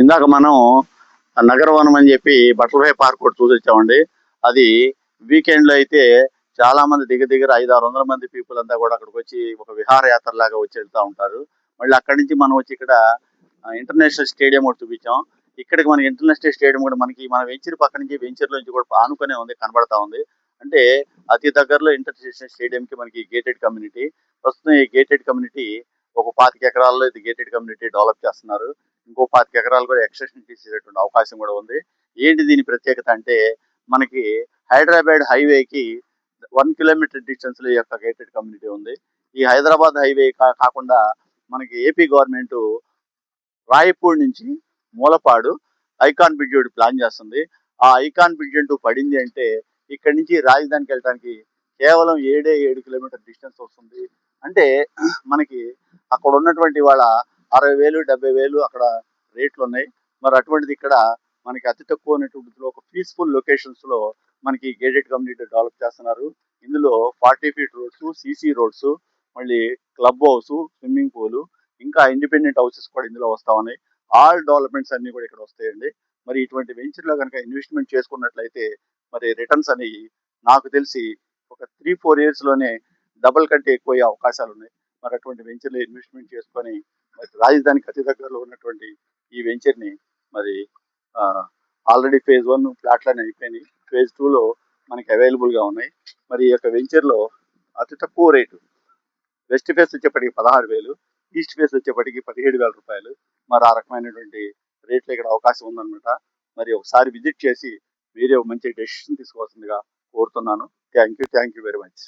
ఇందాక మనం నగరవనం అని చెప్పి బటర్ఫ్లై పార్క్ కూడా చూసి వచ్చామండి. అది వీకెండ్ లో అయితే చాలా మంది దగ్గర 500-600 మంది పీపుల్ అంతా కూడా అక్కడికి వచ్చి ఒక విహారయాత్ర లాగా వచ్చి వెళ్తా ఉంటారు. మళ్ళీ అక్కడి నుంచి మనం వచ్చి ఇక్కడ ఇంటర్నేషనల్ స్టేడియం ఒకటి చూపించాం. ఇక్కడికి మనకి ఇంటర్నేషనల్ స్టేడియం కూడా మనకి మన వెంచర్ పక్క నుంచి వెంచర్ నుంచి కూడా ఆనుకునే ఉంది, కనబడతా ఉంది. అంటే అతి దగ్గరలో ఇంటర్నేషనల్ స్టేడియం కి మనకి గేటెడ్ కమ్యూనిటీ. ప్రస్తుతం ఈ గేటెడ్ కమ్యూనిటీ ఒక 25 ఎకరాల్లో ఇది గేటెడ్ కమ్యూనిటీ డెవలప్ చేస్తున్నారు. ఇంకో 25 ఎకరాలు కూడా ఎక్స్టెన్షన్ చేసేటువంటి అవకాశం కూడా ఉంది. ఏంటి దీని ప్రత్యేకత అంటే మనకి హైదరాబాద్ హైవేకి 1 కిలోమీటర్ డిస్టెన్స్ లో ఈ యొక్క గేటెడ్ కమ్యూనిటీ ఉంది. ఈ హైదరాబాద్ హైవే కాకుండా మనకి ఏపీ గవర్నమెంట్ రాయపూడి నుంచి మూలపాడు ఐకాన్ బ్రిడ్జ్ ఒకటి ప్లాన్ చేస్తుంది. ఆ ఐకాన్ బ్రిడ్జ్ అంటూ పడింది అంటే ఇక్కడి నుంచి రాజధానికి వెళ్ళడానికి కేవలం 7 కిలోమీటర్ డిస్టెన్స్ వస్తుంది. అంటే మనకి అక్కడ ఉన్నటువంటి వాళ్ళ 60,000 70,000 అక్కడ రేట్లు ఉన్నాయి. మరి అటువంటిది ఇక్కడ మనకి అతి తక్కువ ఉన్నటువంటి ఒక పీస్ఫుల్ లొకేషన్స్ లో మనకి గేటెడ్ కమ్యూనిటీ డెవలప్ చేస్తున్నారు. ఇందులో 40 ఫీట్ రోడ్స్, సీసీ రోడ్స్, మళ్ళీ క్లబ్ హౌస్, స్విమ్మింగ్ పూల్, ఇంకా ఇండిపెండెంట్ హౌసెస్ కూడా ఇందులో వస్తా ఉన్నాయి. ఆల్ డెవలప్మెంట్స్ అన్ని కూడా ఇక్కడ వస్తాయండి. మరి ఇటువంటి వెంచర్ లో కనుక ఇన్వెస్ట్మెంట్ చేసుకున్నట్లయితే మరి రిటర్న్స్ అనేవి నాకు తెలిసి ఒక 3-4 ఇయర్స్ లోనే డబుల్ కంటే ఎక్కువ అయ్యే అవకాశాలు ఉన్నాయి. మరి అటువంటి వెంచర్ లో ఇన్వెస్ట్మెంట్ చేసుకొని మరి రాజధానికి అతి దగ్గరలో ఉన్నటువంటి ఈ వెంచర్ ని మరి ఆల్రెడీ ఫేజ్ 1 ఫ్లాట్లన్నీ అయిపోయినాయి. ఫేజ్ 2 లో మనకి అవైలబుల్ గా ఉన్నాయి. మరి ఈ యొక్క వెంచర్ లో అతి తక్కువ రేటు వెస్ట్ ఫేస్ వచ్చేప్పటికి 16,000, ఈస్ట్ ఫేస్ వచ్చేప్పటికి 17,000 రూపాయలు. మరి ఆ రకమైనటువంటి రేట్లు ఇక్కడ అవకాశం ఉందన్నమాట. మరి ఒకసారి విజిట్ చేసి మీరే ఒక మంచి డెసిషన్ తీసుకోవాల్సిందిగా కోరుతున్నాను. Thank you very much.